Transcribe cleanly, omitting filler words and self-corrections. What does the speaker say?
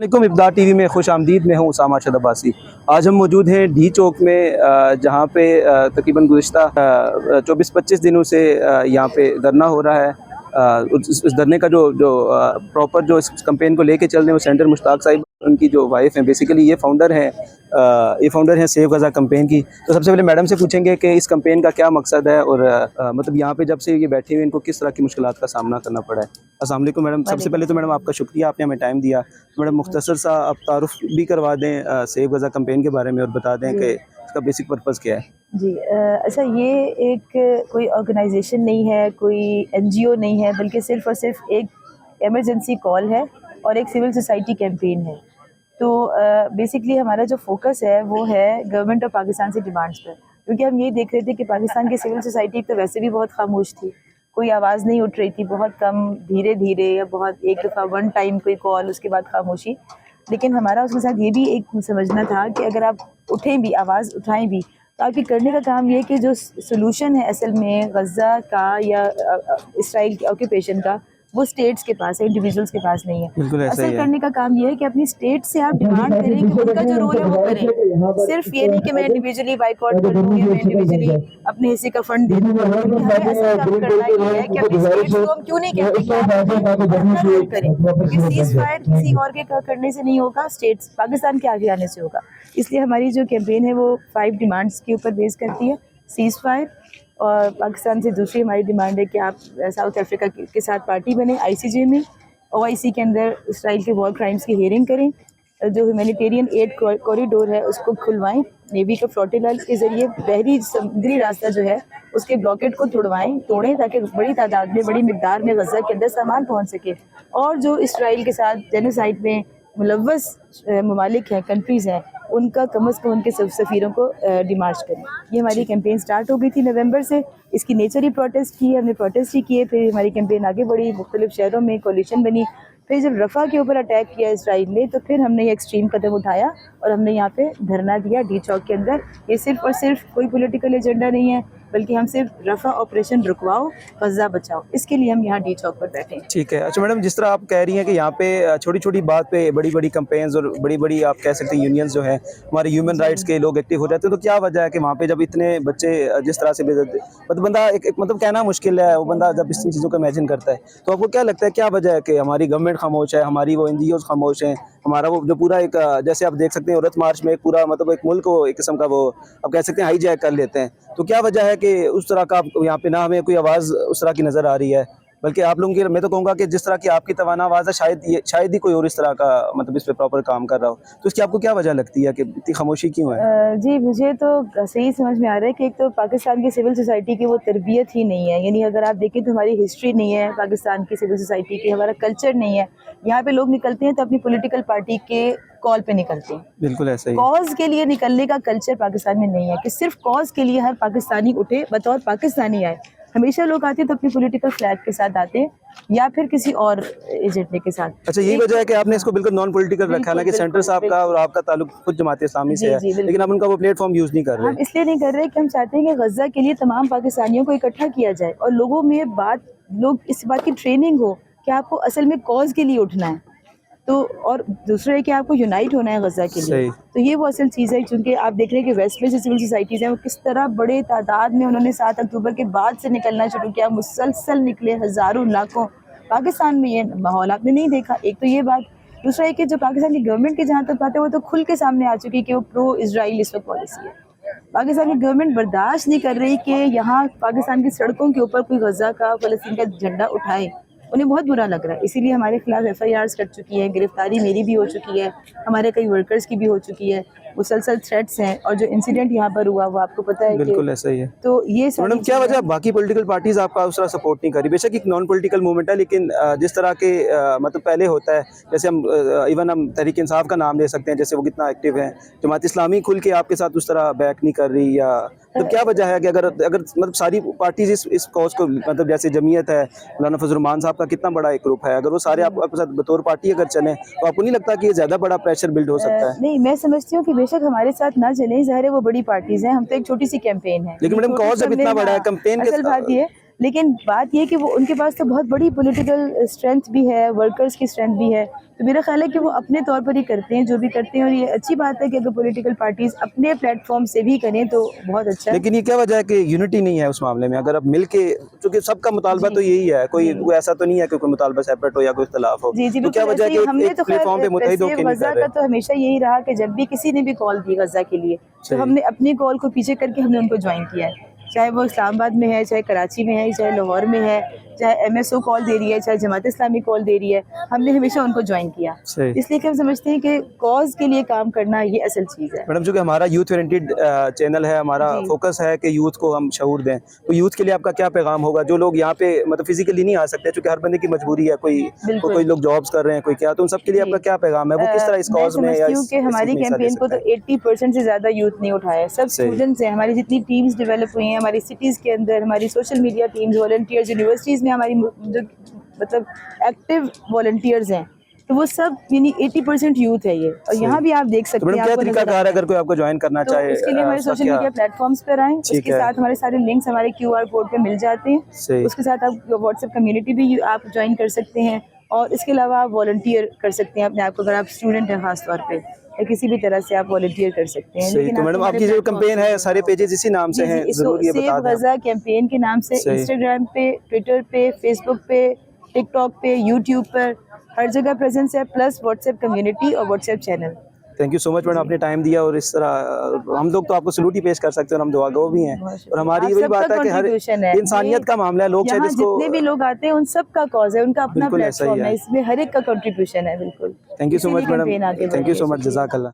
वालेकुम इब्दार टीवी में खुश आमदीद। मैं हूँ उसामा अरशद अब्बासी। आज हम मौजूद हैं डी चौक में, जहाँ पे तकरीबन गुज़िश्ता 24-25 दिनों से यहाँ पे धरना हो रहा है। उस धरने का जो जो प्रॉपर जो इस कैंपेन को लेके चल रहे हैं वो सेंटर मुश्ताक साहिब, उनकी जो वाइफ हैं, बेसिकली ये फाउंडर हैं सेव गज़ा कैंपेन की। तो सबसे पहले मैडम से पूछेंगे कि इस कैंपेन का क्या मकसद है और मतलब यहाँ पे जब से ये बैठे हुए इनको किस तरह की मुश्किलात का सामना करना पड़ा है। अस्सलाम वालेकुम मैडम। सबसे पहले तो मैडम आपका शुक्रिया, आपने हमें टाइम दिया। तो मैडम मुख्तसर सा आप तारुफ भी करवा दें सेव गज़ा कैंपेन के बारे में और बता दें कि इसका बेसिक पर्पज़ क्या है। जी, अच्छा, ये एक कोई ऑर्गेनाइजेशन नहीं है, कोई एनजीओ नहीं है, बल्कि सिर्फ़ और सिर्फ एक इमरजेंसी कॉल है और एक सिविल सोसाइटी कैंपेन है। तो बेसिकली हमारा जो फोकस है वो है गवर्नमेंट ऑफ पाकिस्तान से डिमांड्स पर, क्योंकि हम ये देख रहे थे कि पाकिस्तान की सिविल सोसाइटी तो वैसे भी बहुत खामोश थी, कोई आवाज़ नहीं उठ रही थी, बहुत कम, धीरे धीरे, या बहुत एक दफ़ा वन टाइम कोई कॉल, उसके बाद खामोशी। लेकिन हमारा उसके साथ ये भी एक समझना था कि अगर आप उठें भी, आवाज़ उठाएं भी, तो आपके करने का काम ये है कि जो सॉल्यूशन है असल में गज़ा का या इसराइल के ऑक्यूपेशन का, वो स्टेट्स के पास है, इंडिविजुअल्स के पास नहीं है। असल करने का काम ये है कि अपनी स्टेट से आप डिमांड करें कि उनका जो रोल है वो करें। सिर्फ ये नहीं कि मैं इंडिविजुअली बाइकआउट कर दूँ या मैं इंडिविजुअली अपने हिस्से का फंड दे दूँ। हमें असल काम करना ये है कि अपनी स्टेट्स को हम क्यों नहीं कहते कि आप अपना रोल करें, क्योंकि सीज़ फायर किसी और के करने से नहीं होगा, स्टेट्स पाकिस्तान के आगे आने से होगा। इसलिए हमारी जो कैंपेन है वो 5 डिमांड्स के ऊपर बेस करती है। सीज़ फायर, और पाकिस्तान से दूसरी हमारी डिमांड है कि आप साउथ अफ्रीका के साथ पार्टी बने, ICJ में, OIC के अंदर इसराइल के वॉर क्राइम्स की हियरिंग करें, जो ह्यूमैनिटेरियन एड कॉरिडोर है उसको खुलवाएं, नेवी का फ्लोटिला के ज़रिए बहरी समुद्री रास्ता जो है उसके ब्लॉकेट को तोड़ें ताकि बड़ी तादाद में, बड़ी मिकदार में गज़ा के अंदर सामान पहुँच सके। और जो इसराइल के साथ जेनोसाइड में मुलव्वस ममालिक हैं, कंट्रीज़ हैं, उनका कम अज़ कम उनके सफ़ीरों को डिमार्च करें। ये हमारी कैंपेन स्टार्ट हो गई थी नवंबर से। इसकी नेचर ही प्रोटेस्ट की है, हमने प्रोटेस्ट ही किए, फिर हमारी कैंपेन आगे बढ़ी, मुख्तलिफ शहरों में कोलिशन बनी। फिर जब रफ़ा के ऊपर अटैक किया इसराइल ने, तो फिर हमने ये एक्सट्रीम कदम उठाया और हमने यहाँ पे धरना दिया डी चौक के अंदर। ये सिर्फ और सिर्फ कोई पॉलिटिकल एजेंडा नहीं है, बल्कि हम सिर्फ रफ़ा ऑपरेशन रुकवाओ, गज़ा बचाओ, इसके लिए हम यहाँ डी चौक पर बैठे हैं। ठीक है। अच्छा मैडम, जिस तरह आप कह रही हैं कि यहाँ पे छोटी छोटी बात पे बड़ी बड़ी कैंपेन्स और बड़ी बड़ी आप कह सकते हैं यूनियंस जो हैं, हमारे ह्यूमन राइट्स के लोग एक्टिव हो जाते हैं, तो क्या वजह है कि वहाँ पे जब इतने बच्चे जिस तरह से मतलब बंदा एक मतलब कहना मुश्किल है, वो बंदा जब इस चीज़ों को इमेजिन करता है, तो आपको क्या लगता है क्या वजह है कि हमारी गवर्नमेंट खामोश है, हमारी वो NGOs खामोश हैं, हमारा वो जो पूरा एक जैसे आप देख सकते हैं औरत मार्च में एक पूरा मतलब एक मुल्क को एक किस्म का वो आप कह सकते हैं हाईजैक कर लेते हैं। तो क्या वजह है कि उस तरह का यहाँ पे ना हमें कोई आवाज़ उस तरह की नज़र आ रही है, बल्कि आप लोगों की, मैं तो कहूँगा कि जिस तरह की आपकी तवाना आवाज़ है, शायद ही कोई और इस तरह का मतलब इस पे प्रॉपर काम कर रहा हो। तो इसकी आपको क्या वजह लगती है कि इतनी खामोशी क्यों है? जी, मुझे तो सही समझ में आ रहा है कि एक तो पाकिस्तान की सिविल सोसाइटी की वो तरबियत ही नहीं है। यानी अगर आप देखें तो हमारी हिस्ट्री नहीं है पाकिस्तान की सिविल सोसाइटी की, हमारा कल्चर नहीं है। यहाँ पे लोग निकलते हैं तो अपनी पॉलिटिकल पार्टी के कॉल पे निकलते हैं। बिल्कुल ऐसा ही। कॉज के लिए निकलने का कल्चर पाकिस्तान में नहीं है कि सिर्फ कॉज के लिए हर पाकिस्तानी उठे, बतौर पाकिस्तानी आए। हमेशा लोग आते हैं तो अपनी पॉलिटिकल फ्लैग के साथ आते हैं या फिर किसी और एजेंडे के साथ। अच्छा, यही वजह है कि आपने इसको बिल्कुल नॉन पॉलिटिकल रखा है, कि सेंटर साहब का और आपका ताल्लुक खुद जमात इस्लामी से है, लेकिन आप उनका वो प्लेटफॉर्म यूज़ नहीं कर रहे। हम इसलिए नहीं कर रहे कि हम चाहते हैं कि गज़ा के लिए तमाम पाकिस्तानियों को इकट्ठा किया जाए और लोगों में लोग इस बात की ट्रेनिंग हो कि आपको असल में कॉज के लिए उठना है, तो और दूसरा है कि आपको यूनाइट होना है गज़ा के लिए। तो ये वो असल चीज़ है, क्योंकि आप देख रहे हैं कि वेस्ट में जो सिविल सोसाइटीज़ हैं वो किस तरह बड़े तादाद में उन्होंने 7 अक्टूबर के बाद से निकलना शुरू किया, मुसलसल निकले हज़ारों लाखों। पाकिस्तान में ये माहौल आपने नहीं देखा। एक तो ये बात, दूसरा है कि जो पाकिस्तान की गवर्नमेंट की जहाँ तक बात है वो तो खुल के सामने आ चुकी है कि वो प्रो इजराइल इस वक्त पॉलिसी है। पाकिस्तान की गवर्नमेंट बर्दाश्त नहीं कर रही कि यहाँ पाकिस्तान की सड़कों के ऊपर कोई गज़ा का, फ़लस्तीन का झंडा उठाए। उन्हें बहुत बुरा लग रहा है, इसीलिए हमारे खिलाफ FIRs कट चुकी है, गिरफ्तारी मेरी भी हो चुकी है, हमारे कई वर्कर्स की भी हो चुकी है, मुसलसल थ्रेट्स हैं, और जो इंसिडेंट यहाँ पर हुआ वो आपको पता है। बिल्कुल ऐसा ही है। तो ये मैडम, क्या वजह बाकी पॉलिटिकल पार्टीज आपका उस तरह सपोर्ट नहीं करी? बेशक एक नॉन पॉलिटिकल मूवमेंट है, लेकिन जिस तरह के मतलब पहले होता है, जैसे हम इवन हम तहरीक इंसाफ का नाम ले सकते हैं, जैसे वो कितना एक्टिव है, जमात इस्लामी खुल के आपके साथ उस तरह बैक नहीं कर रही, या तो क्या वजह है कि अगर मतलब सारी पार्टीज इस कॉज को, मतलब जैसे जमीयत है, मौलाना फजल रहमान साहब का कितना बड़ा एक ग्रुप है, अगर वो सारे आपके साथ बतौर पार्टी अगर चलें, तो आपको नहीं लगता कि ये ज़्यादा बड़ा प्रेशर बिल्ड हो सकता है? नहीं, मैं समझती हूँ कि बेशक हमारे साथ ना चलें, ज़ाहिर है वो बड़ी पार्टीज़ हैं, हम तो एक छोटी सी कैंपेन है। लेकिन मैडम कॉज जब इतना बड़ा है, कैंपेन असल बात ये, लेकिन बात ये कि वो उनके पास तो बहुत बड़ी पॉलिटिकल स्ट्रेंथ भी है, वर्कर्स की स्ट्रेंथ भी है। तो मेरा ख्याल है कि वो अपने तौर पर ही करते हैं जो भी करते हैं, और ये अच्छी बात है कि अगर पॉलिटिकल पार्टीज अपने प्लेटफॉर्म से भी करें तो बहुत अच्छा है। लेकिन ये क्या वजह है कि यूनिटी नहीं है उस मामले में? अगर अब मिलके, क्योंकि सबका मुतालबा तो यही है, कोई ऐसा तो नहीं है कि कोई मुतालबा सेपरेट हो या कोई इख्तलाफ हो, जी जी तो क्या बिल्कुल वजह है ऐसे ही। कि हमने एक तो खैर प्लेटफॉर्म पे मुत्तहिद होके नहीं गजा कर का रहे? तो हमेशा यही रहा कि जब भी किसी ने भी कॉल दी गजा के लिए तो सही। हमने अपनी कॉल को पीछे करके हमने उनको ज्वाइन किया है, चाहे वो इस्लामाबाद में है, चाहे कराची में है, चाहे लाहौर में है, चाहे MSO कॉल दे रही है, चाहे जमात इस्लामी कॉल दे रही है, हमने हमेशा उनको ज्वाइन किया, सही। इसलिए कि हम समझते हैं कि कॉज के लिए काम करना ये असल चीज़ है। मैडम, चूंकि हमारा यूथ ओरिएंटेड चैनल है, हमारा जी। फोकस है कि यूथ को हम शऊर दें, तो यूथ के लिए आपका क्या पैगाम होगा? जो लोग यहाँ पे मतलब फिजिकली नहीं आ सकते, क्योंकि हर बंदे की मजबूरी है, बिल्कुल। कोई लोग जॉब्स कर रहे हैं, कोई क्या, तो उन सब के लिए आपका क्या पैगाम है? वो किस तरह इस मैं कॉज में या समझती हूँ कि इस हमारी चीज़ में हिस्सा ले कैंपेन को सकते तो हैं? 80% से ज़्यादा यूथ ने उठाया है, सब सही। स्टूडेंट्स हैं। हमारी जितनी टीम्स डेवलप हुई हैं हमारी सिटीज़ के अंदर, हमारी social media teams, volunteers, universities में हमारी जो मतलब एक्टिव वॉलंटियर्स हैं, तो वो सब यानी 80% यूथ है ये। और सही। यहाँ भी आप देख तो सकते मैडम हैं, क्या आपको तरीका नजर कार है आता अगर कोई आपको ज्वाइन करना तो चाहे? उसके लिए हमारे उसका सोशल क्या? मीडिया प्लेटफॉर्म्स पर आएँ, ठीक उसके है। साथ हमारे सारे लिंक्स हमारे QR कोड पे मिल जाते हैं। सही। उसके साथ आप व्हाट्सएप कम्युनिटी भी आप ज्वाइन कर सकते हैं, और इसके अलावा आप वॉलंटियर कर सकते हैं अपने आप को, अगर आप स्टूडेंट हैं खास तौर पे, या किसी भी तरह से आप वॉलंटियर कर सकते हैं। सही। तो मैडम, आपकी जो कैंपेन है, सारे पेजेस इसी नाम से हैं, जरूर ये बता सेव दें। गजा कैंपेन के नाम से सही। इंस्टाग्राम पे, ट्विटर पे, फेसबुक पे, टिकटॉक पे, यूट्यूब पर, हर जगह प्रेजेंस है, प्लस व्हाट्सएप कम्युनिटी और WhatsApp channel. Thank you so much madam, आपने टाइम दिया, और इस तरह हम लोग तो आपको सलूट ही पेश कर सकते हैं, और हम दुआगो भी हैं। बहुत और शुक्रिया। हमारी आप वही सबका बात है कि हर कंट्रीब्यूशन है, इंसानियत का मामला है, लोग चाहे यहाँ जिसको जितने भी लोग आते हैं उन सब का कॉज है, उनका अपना बिल्कुल ऐसा ही प्लेटफॉर्म है, है। इसमें हर एक का कंट्रीब्यूशन है। बिल्कुल। थैंक यू सो मच इसीलिए मैडम, कैंपेन आगे बढ़ थैंक यू रही है। सो मच, शुक्रिया। जज़ाकल्लाह।